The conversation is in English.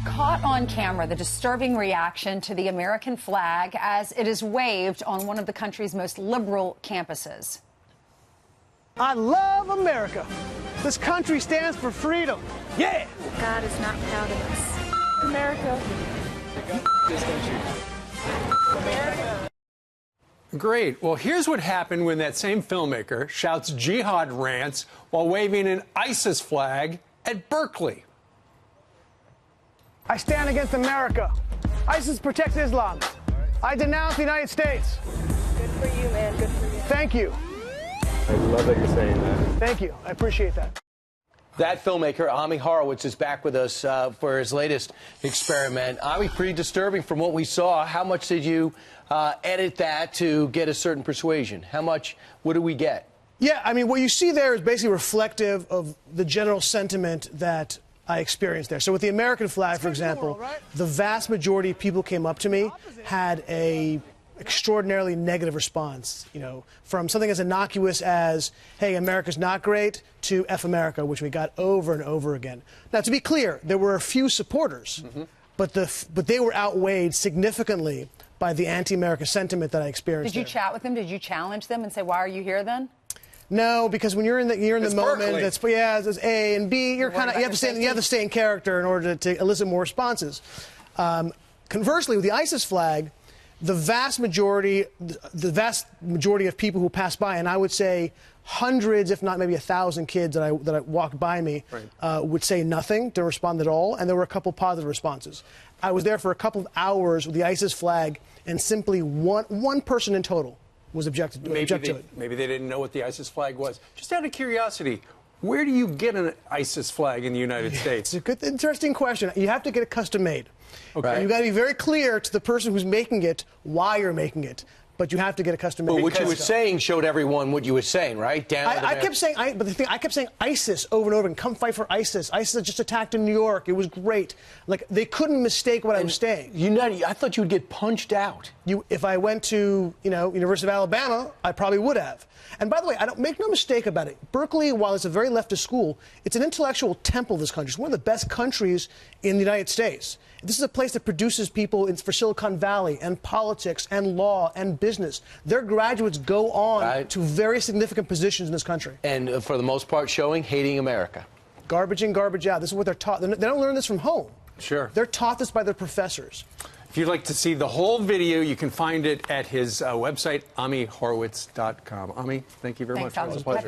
caught on camera the disturbing reaction to the American flag as it is waved on one of the country's most liberal campuses. I love America. This country stands for freedom. Yeah! God is not proud of us. America. This country. America. Great. Well, here's what happened when that same filmmaker shouts jihad rants while waving an ISIS flag at Berkeley. I stand against America. ISIS protects Islam. I denounce the United States. Good for you, man. Good for you. Thank you. I love that you're saying that. Thank you. I appreciate that. That filmmaker, Ami Horowitz, is back with us for his latest experiment. Ami, pretty disturbing from what we saw. How much did you edit that to get a certain persuasion? How much? What do we get? Yeah, I mean, what you see there is basically reflective of the general sentiment that I experienced there. So with the American flag, for example, the vast majority of people came up to me had a extraordinarily negative response, you know, from something as innocuous as, hey, America's not great, to F America, which we got over and over again. Now, to be clear, there were a few supporters, but they were outweighed significantly by the anti-America sentiment that I experienced. Did you chat with them? Did you challenge them and say, why are you here then? No, because when you're in the moment, that's it's A and B. You're kind of you have to stay in character in order to elicit more responses. Conversely, with the ISIS flag, the vast majority of people who pass by, and I would say hundreds, if not maybe 1,000 kids that I walked by me, would say nothing, didn't respond at all, and there were a couple positive responses. I was there for a couple of hours with the ISIS flag, and simply one person in total was objected to it. Maybe they didn't know what the ISIS flag was. Just out of curiosity, where do you get an ISIS flag in the United States? It's a good, interesting question. You have to get it custom made. Okay. And you've got to be very clear to the person who's making it why you're making it. But you have to get a custom made. Well, what you were saying showed everyone what you were saying, right? I kept saying, but the thing, I kept saying ISIS over and over and come fight for ISIS. ISIS just attacked in New York. It was great. Like, they couldn't mistake what I was saying. I thought you would get punched out. If I went to, University of Alabama, I probably would have. And by the way, I don't make no mistake about it. Berkeley, while it's a very leftist school, it's an intellectual temple of this country. It's one of the best countries in the United States. This is a place that produces people for Silicon Valley and politics and law and business. Their graduates go on to very significant positions in this country. And for the most part, hating America. Garbage in, garbage out. This is what they're taught. They don't learn this from home. Sure. They're taught this by their professors. If you'd like to see the whole video, you can find it at his website, amihorowitz.com. Ami, thank you very much. It was a pleasure.